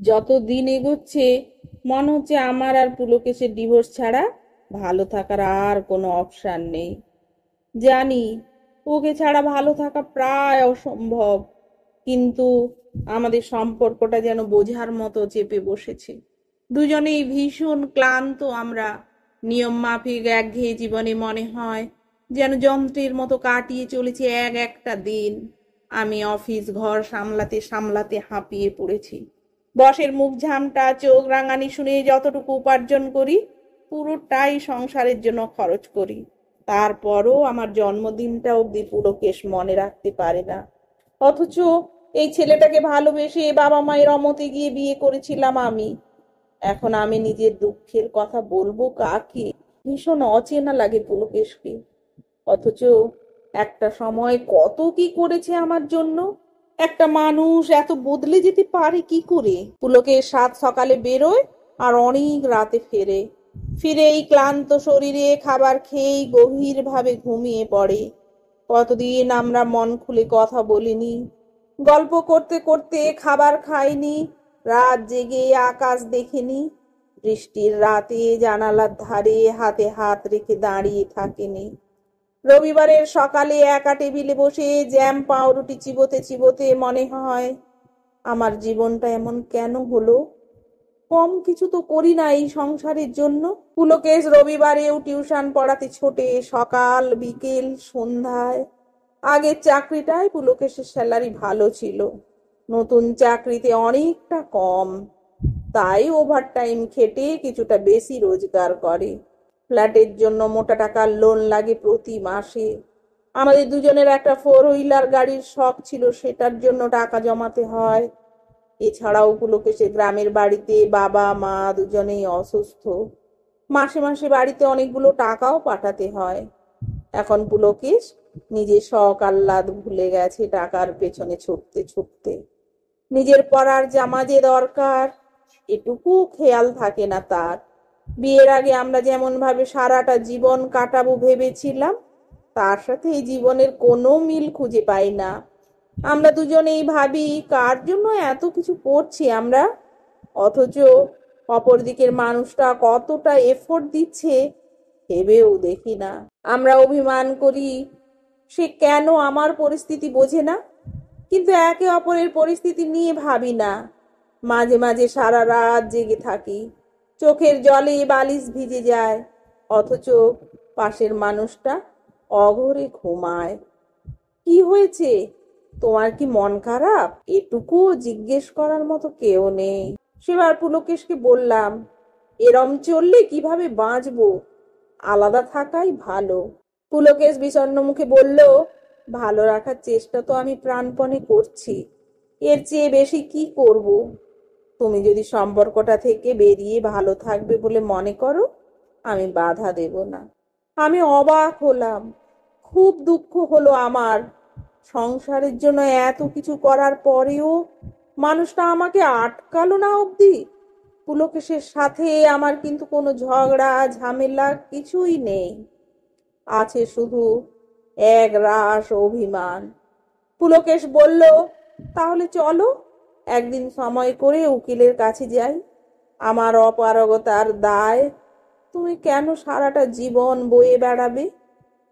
যত দিন এগোচ্ছে মনে হচ্ছে আমার আর পুলকেশের ডিভোর্স ছাড়া ভালো থাকার আর কোনো অপশন নেই। জানি ওকে ছাড়া ভালো থাকা প্রায় অসম্ভব, কিন্তু আমাদের সম্পর্কটা যেন বোঝার মতো চেপে বসেছে। দুজনেই ভীষণ ক্লান্ত আমরা। নিয়ম মাফিক একঘেয়ে জীবনে মনে হয় যেন যন্ত্রের মতো কাটিয়ে চলেছে এক একটা দিন। আমি অফিস ঘর সামলাতে সামলাতে হাঁপিয়ে পড়েছি। বসের মুখ ঝামটা চোখ রাঙানি শুনে যতটুকু উপার্জন করি পুরোটাই সংসারের জন্য খরচ করি। তারপরও আমার জন্মদিনটা অব্দি পুলকেশ মনে রাখতে পারে না। অথচ এই ছেলেটাকে ভালোবেসে বাবা মায়ের অমতে গিয়ে বিয়ে করেছিলাম আমি। এখন আমি নিজের দুঃখের কথা বলবো কাকে? ভীষণ অচেনা লাগে পুলকেশকে। অথচ একটা সময় কত কি করেছে আমার জন্য। একটা মানুষ এত বদলে যেতে পারে কি করে? পুলকেশ সাত সকালে বেরোয় আর অনেক রাতে ফেরে। ফিরে এই ক্লান্ত শরীরে খাবার খেয়েই গভীর ভাবে ঘুমিয়ে পড়ে। কতদিন আমরা মন খুলে কথা বলিনি, গল্প করতে করতে খাবার খাইনি, রাত জেগে আকাশ দেখিনি, বৃষ্টির রাতে জানালার ধারে হাতে হাত রেখে দাঁড়িয়ে থাকিনি। রবিবারের সকালে একা টেবিলে বসে জ্যাম পাউরুটি চিবোতে চিবোতে মনে হয় আমার জীবনটা এমন কেন হলো। কম কিছু তো করি না এই সংসারের জন্য। পুলকেশ রবিবারেও টিউশন পড়াতে ছোটে, সকাল বিকেল সন্ধ্যায়। আগের চাকরিটায় পুলকেশের স্যালারি ভালো ছিল, নতুন চাকরিতে অনেকটা কম। তাই ওভারটাইম খেটে কিছুটা বেশি রোজগার করে। ফ্ল্যাটের জন্য মোটা টাকার লোন লাগে প্রতি মাসে। আমাদের দুজনের একটা ফোর হুইলার গাড়ির শখ ছিল, সেটার জন্য টাকা জমাতে হয়। এছাড়াও পুলকেশের গ্রামের বাড়িতে বাবা মা দুজনেই অসুস্থ। মাসে মাসে বাড়িতে অনেকগুলো টাকাও পাঠাতে হয়। এখন পুলকেশ নিজের শখ আহ্লাদ ভুলে গেছে টাকার পেছনে ছুটতে ছুটতে। নিজের পরার জামা যে দরকার এটুকু খেয়াল থাকে না তার। বিয়ের আগে আমরা যেমন ভাবে সারাটা জীবন কাটাবো ভেবেছিলাম, তার সাথে এই জীবনের কোনো মিল খুঁজে পাই না। আমরা দুজনেই ভাবি কার জন্য এত কিছু করছি আমরা, অথচ অপর দিকের মানুষটা কতটা এফোর্ট দিচ্ছে ভেবেও দেখি না। আমরা অভিমান করি সে কেন আমার পরিস্থিতি বোঝে না, কিন্তু একে অপরের পরিস্থিতি নিয়ে ভাবি না। মাঝে মাঝে সারা রাত জেগে থাকি, চোখের জলে বালিশ ভিজে যায়, অথচ পাশের মানুষটা অঘরে ঘুমায়। কি হয়েছে, তোমার কি মন খারাপ, এটুকুও জিজ্ঞেস করার মতো কেউ নেই। সেবার পুলকেশকে বললাম, এরম চললে কিভাবে বাঁচবো, আলাদা থাকাই ভালো। পুলকেশ বিষণ্ণ মুখে বলল, ভালো রাখার চেষ্টা তো আমি প্রাণপণে করছি, এর চেয়ে বেশি কি করব। তুমি যদি সম্পর্কটা থেকে বেরিয়ে ভালো থাকবে বলে মনে করো, আমি বাধা দেব না। আমি অবাক হলাম, খুব দুঃখ হলো আমার। সংসারের জন্য এত কিছু করার পরেও মানুষটা আমাকে আটকালো না অবধি। পুলকেশের সাথে আমার কিন্তু কোনো ঝগড়া ঝামেলা কিছুই নেই, আছে শুধু এক রাশ অভিমান। পুলকেশ বলল, তাহলে চলো একদিন সময় করে উকিলের কাছে যাই। আমার অপারগতার দায় তুমি কেন সারাটা জীবন বয়ে বেড়াবে?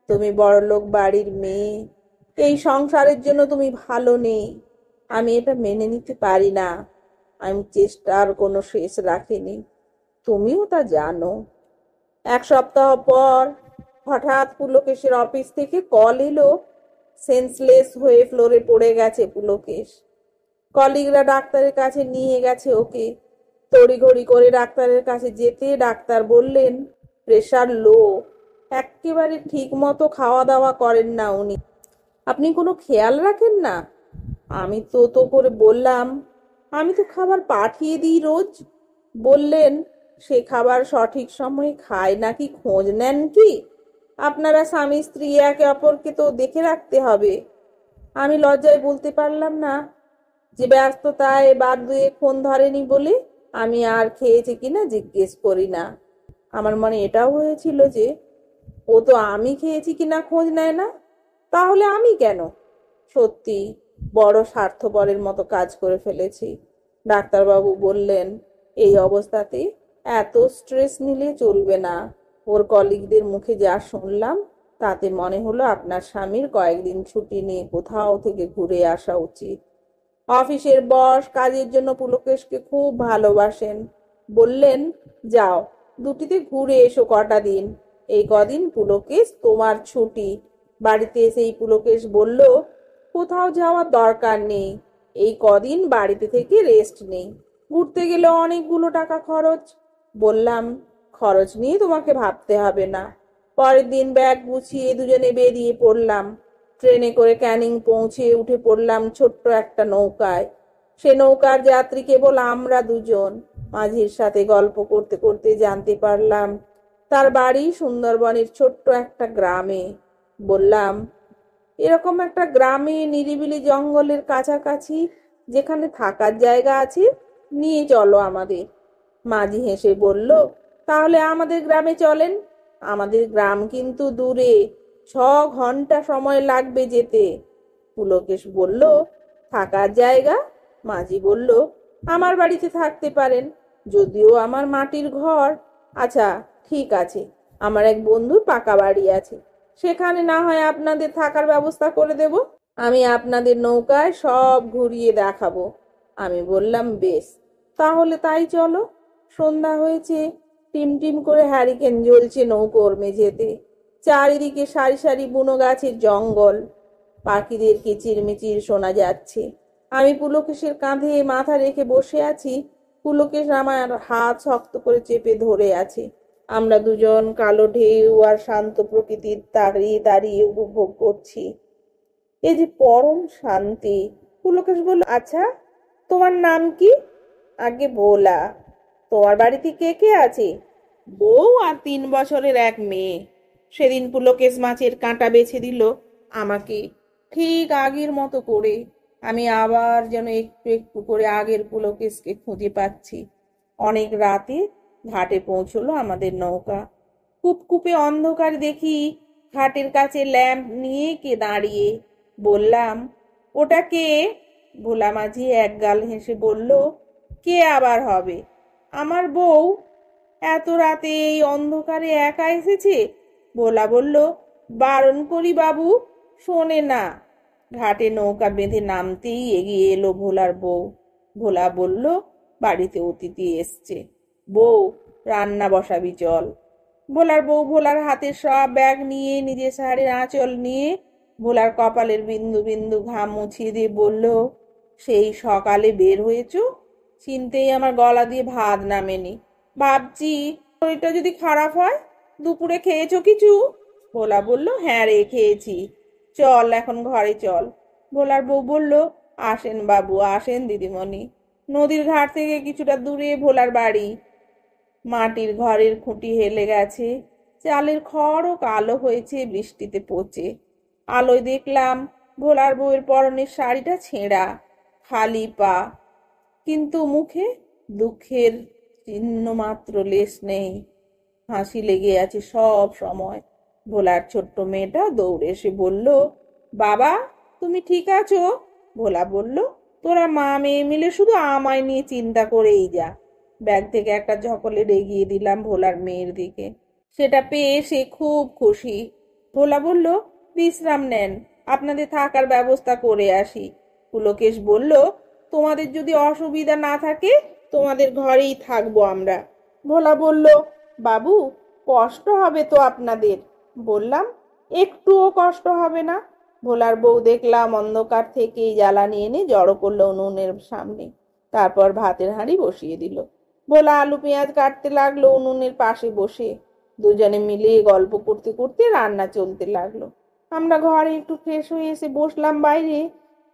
তুমি বড়লোক বাড়ির মেয়ে, এই সংসারের জন্য তুমি ভালো নেই, আমি এটা মেনে নিতে পারি না। আমি চেষ্টার কোনো শেষ রাখিনি, তুমিও তা জানো। এক সপ্তাহ পর হঠাৎ পুলকেশের অফিস থেকে কল এলো, সেন্সলেস হয়ে ফ্লোরে পড়ে গেছে পুলকেশ। কলিগরা ডাক্তারের কাছে নিয়ে গেছে ওকে। তড়িঘড়ি করে ডাক্তারের কাছে যেতে ডাক্তার বললেন প্রেশার লো, একেবারে ঠিক মতো খাওয়া দাওয়া করেন না উনি। আপনি কোনো খেয়াল রাখেন না? আমি তো তো করে বললাম, আমি তো খাবার পাঠিয়ে দিই রোজ। বললেন, সে খাবার সঠিক সময়ে খায় নাকি খোঁজ নেন কি? আপনারা স্বামী স্ত্রী একে অপরকে তো দেখে রাখতে হবে। আমি লজ্জায় বলতে পারলাম না যে ব্যস্ততায় বার দুয়েক ফোন ধরেনি বলে আমি আর খেয়েছে কিনা জিজ্ঞেস করি না। আমার মনে এটাও হয়েছিল যে ও তো আমি খেয়েছি কিনা খোঁজ নেয় না, তাহলে আমি কেন? সত্যি বড় স্বার্থপরের মতো কাজ করে ফেলেছি। ডাক্তারবাবু বললেন, এই অবস্থাতে এত স্ট্রেস নিলে চলবে না। ওর কলিগদের মুখে যা শুনলাম তাতে মনে হলো আপনার স্বামীর কয়েকদিন ছুটি নিয়ে কোথাও থেকে ঘুরে আসা উচিত। অফিসের বস কাজের জন্য পুলকেশকে খুব ভালোবাসেন। বললেন, যাও দুটিতে ঘুরে এসো কটা দিন। এই কদিন পুলকেশ তোমার ছুটি। বাড়িতে এসেই পুলকেশ বলল, কোথাও যাওয়ার দরকার নেই, এই কদিন বাড়িতে থেকে রেস্ট নেই। ঘুরতে গেলে অনেকগুলো টাকা খরচ। বললাম, খরচ নিয়ে তোমাকে ভাবতে হবে না। পরের দিন ব্যাগ গুছিয়ে দুজনে বেরিয়ে পড়লাম। ট্রেনে করে ক্যানিং পৌঁছে উঠে পড়লাম ছোট্ট একটা নৌকায়। সে নৌকার যাত্রী কেবল আমরা দুজন। মাঝির সাথে গল্প করতে করতে জানতে পারলাম তার বাড়ি সুন্দরবনের ছোট্ট একটা গ্রামে। বললাম, এরকম একটা গ্রামে নিরিবিলি জঙ্গলের কাছাকাছি যেখানে থাকার জায়গা আছে, নিয়ে চলো আমাদের। মাঝি হেসে বলল, তাহলে আমাদের গ্রামে চলেন। আমাদের গ্রাম কিন্তু দূরে, 6 ঘন্টা সময় লাগবে যেতে। পুলকেশ বলল, থাকার জায়গা? মাঝি বলল, আমার বাড়িতে থাকতে পারেন, যদিও আমার মাটির ঘর। আচ্ছা, ঠিক আছে, আমার এক বন্ধুর পাকা বাড়ি আছে, সেখানে না হয় আপনাদের থাকার ব্যবস্থা করে দেব। আমি আপনাদের নৌকায় সব ঘুরিয়ে দেখাবো। আমি বললাম, বেশ, তাহলে তাই চলো। সন্ধ্যা হয়েছে, টিম টিম করে হ্যারিকেন জ্বলছে নৌকোর মেঝেতে। চারিদিকে সারি সারি বুনো গাছের জঙ্গল। পাখিদের কিচিরমিচির শোনা যাচ্ছে। আমি পুলকেশের কাঁধে মাথা রেখে বসে আছি। পুলকেশ আমার হাত শক্ত করে চেপে ধরে আছে। আমরা দুজন কালো ঢেউ আর শান্ত প্রকৃতির দাঁড়িয়ে দাঁড়িয়ে উপভোগ করছি। এই যে পরম শান্তি। পুলকেশ বলল, আচ্ছা, তোমার নাম কি? আগে ভোলা। তোমার বাড়িতে কে কে আছে? বউ আর 3 বছরের এক মেয়ে। সেদিন পুলকেশ মাছের কাঁটা বেছে দিল আমাকে, ঠিক আগের মতো করে। আমি আবার যেন একটু একটু করে আগের পুলকেশকে খুঁজে পাচ্ছি। অনেক রাতে ঘাটে পৌঁছলো আমাদের নৌকা। কূপকূপে অন্ধকার দেখি ঘাটের কাছে ল্যাম্প নিয়ে কে দাঁড়িয়ে। বললাম, ওটা কে? ভোলা মাঝি একগাল হেসে বলল, কে আবার হবে? আমার বউ। এত রাতে এই অন্ধকারে একা এসেছে। ভোলা বলল, বারণ করি বাবু, শোনে না। ঘাটে নৌকা বেঁধে নামতেই এগিয়ে এলো ভোলার বউ। ভোলা বলল, বাড়িতে অতিথি এসছে, বউ রান্না বসাবি চল। ভোলার বউ ভোলার হাতের সব ব্যাগ নিয়ে নিজের শাড়ির আঁচল নিয়ে ভোলার কপালের বিন্দু বিন্দু ঘাম মুছিয়ে দিয়ে বলল, সেই সকালে বের হয়েছ, চিনতেই আমার গলা দিয়ে ভাত নামেনি। ভাবছি শরীরটা যদি খারাপ হয়। দুপুরে খেয়েছো কিছু? ভোলা বলল, হ্যাঁ রে, খেয়েছি। চল এখন ঘরে চল। ভোলার বউ বলল, আসেন বাবু, আসেন দিদিমণি। নদীর ঘাট থেকে কিছুটা দূরে ভোলার বাড়ি। মাটির ঘরের খুঁটি হেলে গেছে, চালের খড়ও কালো হয়েছে বৃষ্টিতে পচে। আলোয় দেখলাম ভোলার বউয়ের পরনের শাড়িটা ছেঁড়া, খালি পা, কিন্তু মুখে দুঃখের চিহ্ন মাত্র লেশ নেই। হাসি লেগে আছে সব সময়। ভোলার ছোট্ট মেয়েটা দৌড়ে এসে বলল, বাবা তুমি ঠিক আছো? ভোলা বলল, তোরা মা মেয়ে মিলে শুধু আমায় নিয়ে চিন্তা করেই যা। ব্যাগ থেকে একটা চকোলেট এগিয়ে দিলাম ভোলার মেয়ের দিকে। সেটা পেয়ে সে খুব খুশি। ভোলা বলল, বিশ্রাম নেন, আপনাদের থাকার ব্যবস্থা করে আসি। পুলকেশ বলল, তোমাদের যদি অসুবিধা না থাকে তোমাদের ঘরেই থাকবো আমরা। ভোলা বলল, বাবু কষ্ট হবে তো আপনাদের। বললাম, একটুও কষ্ট হবে না। ভোলার বউ দেখলাম অন্ধকার থেকেই জ্বালানি এনে জড়ো করলো উনুনের সামনে। তারপর ভাতের হাঁড়ি বসিয়ে দিল। ভোলা আলু পেঁয়াজ কাটতে লাগলো উনুনের পাশে বসে। দুজনে মিলে গল্প করতে করতে রান্না চলতে লাগলো। আমরা ঘরে একটু ফ্রেশ হয়ে এসে বসলাম বাইরে।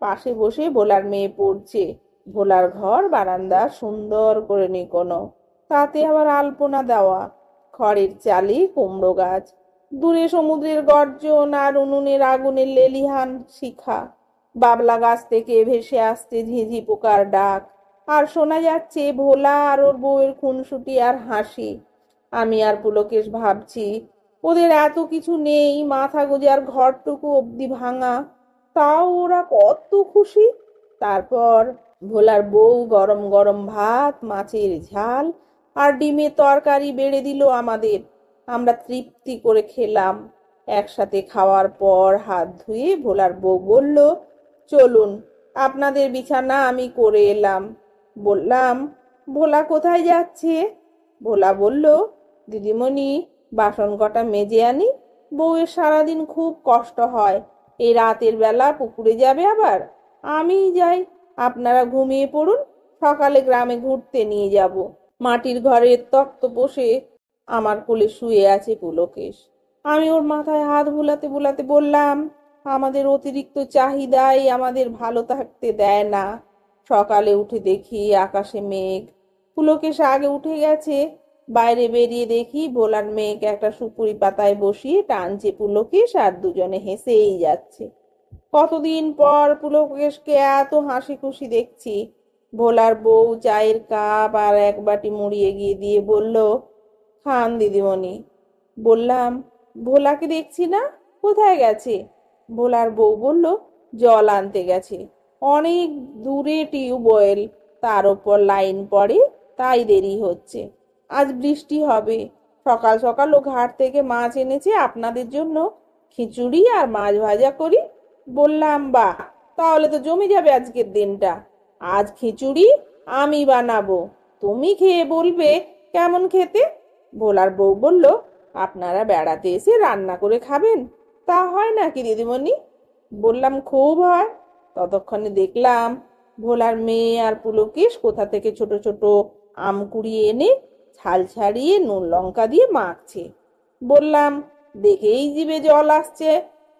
পাশে বসে ভোলার মেয়ে পড়ছে। ভোলার ঘর বারান্দা সুন্দর করে নিকোনো, তাতে আবার আলপনা দেওয়া। খড়ের চালে কুমড়ো গাছ, দূরে সমুদ্রের গর্জন আর উনুনের আগুনের লেলিহান শিখা। বাবলা গাছ থেকে ভেসে আসছে ঝিঝি পোকার ডাক, আর শোনা যাচ্ছে ভোলা আর ওর বউয়ের খুনসুটি আর হাসি। আমি আর পুলকেশ ভাবছি, ওদের এত কিছু নেই, মাথা গোজার ঘরটুকু অবধি ভাঙা, তাও ওরা কত খুশি। তারপর ভোলার বউ গরম গরম ভাত, মাছের ঝাল আর ডিমের তরকারি বেড়ে দিল আমাদের। আমরা তৃপ্তি করে খেলাম। একসাথে খাওয়ার পর হাত ধুয়ে ভোলার বউ বলল, চলুন, আপনাদের বিছানা আমি করে এলাম। বললাম, ভোলা কোথায় যাচ্ছে? ভোলা বলল, দিদিমণি, বাসন কটা মেজে আনি। বউয়ের সারাদিন খুব কষ্ট হয়, এই রাতের বেলা পুকুরে যাবে আবার। আমিই যাই, আপনারা ঘুমিয়ে পড়ুন, সকালে গ্রামে ঘুরতে নিয়ে যাব। মাটির ঘরের তক্ত বসে আমার কোলে শুয়ে আছে পুলকেশ। আমি ওর মাথায় হাত বুলাতে বুলাতে বললাম, আমাদের অতিরিক্ত চাহিদাই আমাদের ভালো থাকতে দেয় না। সকালে উঠে দেখি আকাশে মেঘ। পুলকেশ আগে উঠে গেছে। বাইরে বেরিয়ে দেখি ভোলার মেঘ একটা সুপুরি পাতায় বসিয়ে টানছে পুলকেশ, আর দুজনে হেসেই যাচ্ছে। কতদিন পর পুলকেশকে এত হাসি খুশি দেখছি। ভোলার বউ চায়ের কাপ আর এক বাটি মুড়ি এগিয়ে দিয়ে বলল, খান দিদিমণি। বললাম, ভোলাকে দেখছি না, কোথায় গেছে? ভোলার বউ বলল, জল আনতে গেছে। অনেক দূরে টিউবওয়েল, তার ওপর লাইন পড়ে, তাই দেরি হচ্ছে। আজ বৃষ্টি হবে। সকাল সকাল ও ঘাট থেকে মাছ এনেছে আপনাদের জন্য, খিচুড়ি আর মাছ ভাজা করি। বললাম, বাহ, তাহলে তো জমে যাবে আজকের দিনটা। আজ খিচুড়ি আমি বানাবো, তুমি খেয়ে বলবে কেমন খেতে। ভোলার বউ বলল, আপনারা বেড়াতে এসে রান্না করে খাবেন, তা হয় নাকি দিদিমণি? বললাম, খুব হয়। ততক্ষণে দেখলাম ভোলার মেয়ে আর পুলকেশ কোথা থেকে ছোট ছোট আম কুড়িয়ে এনে ছাল ছাড়িয়ে নুন লঙ্কা দিয়ে মাখছে। বললাম, দেখেই জিভে জল আসছে,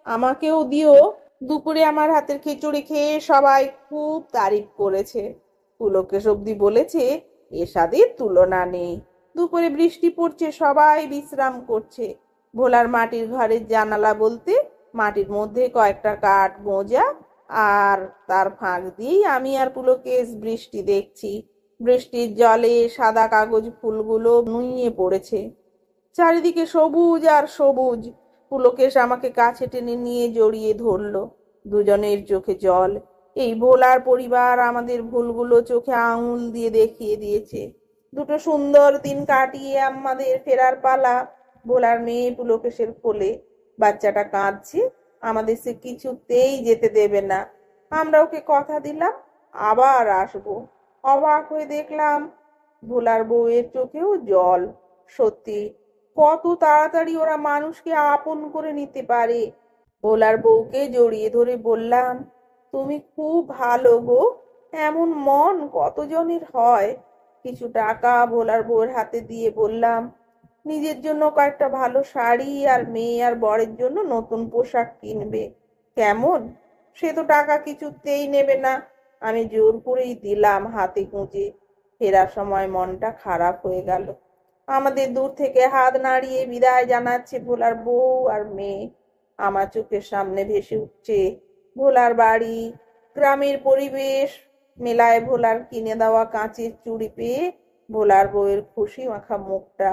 আমাকেও দিও। দুপুরে আমার হাতের খিচুড়ি খেয়ে সবাই খুব তারিফ করেছে। পুলকেশ অব্দি বলেছে, এ স্বাদের তুলনা নেই। দুপুরে বৃষ্টি পড়ছে, সবাই বিশ্রাম করছে। ভোলার মাটির ঘরের জানালা বলতে মাটির মধ্যে কয়েকটা কাঠ গোঁজা, আর তার ফাঁক দিয়েই আমি আর পুলকেশ বৃষ্টি দেখছি। বৃষ্টির জলে সাদা কাগজ ফুলগুলো নুইয়ে পড়েছে। চারিদিকে সবুজ আর সবুজ। পুলকেশ আমাকে কাছে টেনে নিয়ে জড়িয়ে ধরলো। দুজনের চোখে জল। এই ভোলার পরিবার আমাদের ভুলগুলো চোখে আঙুল দিয়ে দেখিয়ে দিয়েছে। দুটো সুন্দর দিন কাটিয়ে আমাদের ফেরার পালা। ভোলার মেয়ে পুলকেশের কোলে। বাচ্চাটা কাঁদছে, আমাদের সে কিছুতেই যেতে দেবে না। আমরা ওকে কথা দিলাম আবার আসবো। অবাক হয়ে দেখলাম ভোলার বউয়ের চোখেও জল। সত্যি, কত তাড়াতাড়ি ওরা মানুষকে আপন করে নিতে পারে। ভোলার বউকে জড়িয়ে ধরে বললাম, তুমি খুব ভালো গো, এমন মন কতজনের হয়। কিছু টাকা ভোলার বউয়ের হাতে দিয়ে বললাম, নিজের জন্য কয়েকটা ভালো শাড়ি আর মেয়ে আর বরের জন্য নতুন পোশাক কিনবে, কেমন? সে তো টাকা কিছুতেই নেবে না। আমি জোর করেই দিলাম হাতে গুঁজে। ফেরার সময় মনটা খারাপ হয়ে গেল। আমাদের দূর থেকে হাত নাড়িয়ে বিদায় জানাচ্ছে ভোলার বউ আর মেয়ে। আমার চোখের সামনে ভেসে উঠছে ভোলার বাড়ি, গ্রামের পরিবেশ। মেলায় ভোলার কিনে দেওয়া কাঁচের চুড়ি পেয়ে ভোলার বউয়ের খুশি মাখা মুখটা।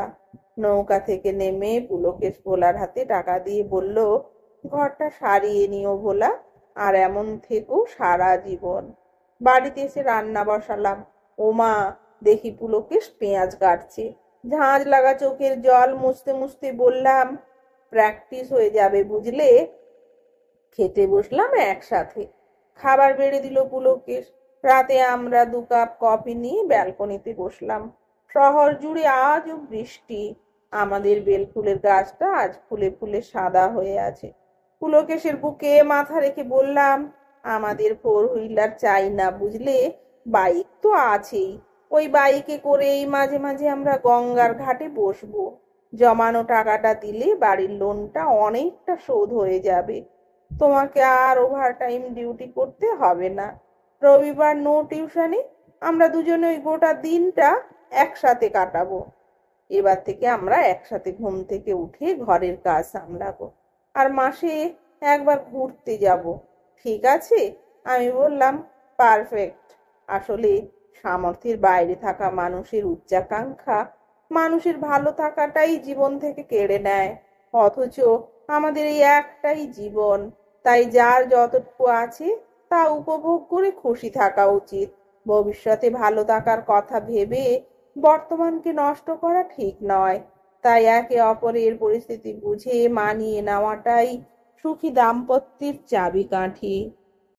নৌকা থেকে নেমে পুলকেশ ভোলার হাতে টাকা দিয়ে বলল, ঘরটা সারিয়ে নিও ভোলা, আর এমন থেকো সারা জীবন। বাড়িতে এসে রান্না বসালাম। ওমা, দেখি পুলকেশ পেঁয়াজ কাটছে। ঝাঁজ লাগা চোখের জল মুছতে মুছতে বললাম, প্র্যাকটিস হয়ে যাবে বুঝলে। খেতে বসলাম একসাথে। খাবার বেড়ে দিল পুলকেশ। রাতে আমরা 2 কাপ কফি নিয়ে ব্যালকনিতে বসলাম। শহর জুড়ে আজও বৃষ্টি। আমাদের বেলফুলের গাছটা আজ ফুলে ফুলে সাদা হয়ে আছে। পুলকেশের বুকে মাথা রেখে বললাম, আমাদের 4 হুইলার চাই না বুঝলে, বাইক তো আছেই। ওই বাইকে করেই মাঝে মাঝে আমরা গঙ্গার ঘাটে বসবো। জমানো টাকাটা দিলে বাড়ির লোনটা অনেকটা শোধ হয়ে যাবে। তোমাকে আর ওভারটাইম ডিউটি করতে হবে না। রবিবার নো টিউশনে। আমরা দুজনে ওই গোটা দিনটা একসাথে কাটাবো। এবার থেকে আমরা একসাথে ঘুম থেকে উঠে ঘরের কাজ সামলাবো, আর মাসে একবার ঘুরতে যাব। ঠিক আছে? আমি বললাম, পারফেক্ট। আসলে সামর্থ্যের বাইরে থাকা মানুষের উচ্চাকাঙ্ক্ষা মানুষের ভালো থাকাটাই জীবন থেকে কেড়ে নেয়। অথচ আমাদের এই একটাই জীবন, তাই যার যতটুকু আছে তা উপভোগ করে খুশি থাকা উচিত। ভবিষ্যতে ভালো থাকার কথা ভেবে বর্তমানকে নষ্ট করা ঠিক নয়। তাই একে অপরের পরিস্থিতি বুঝে মানিয়ে নেওয়াটাই সুখী দাম্পত্যের চাবিকাঠি।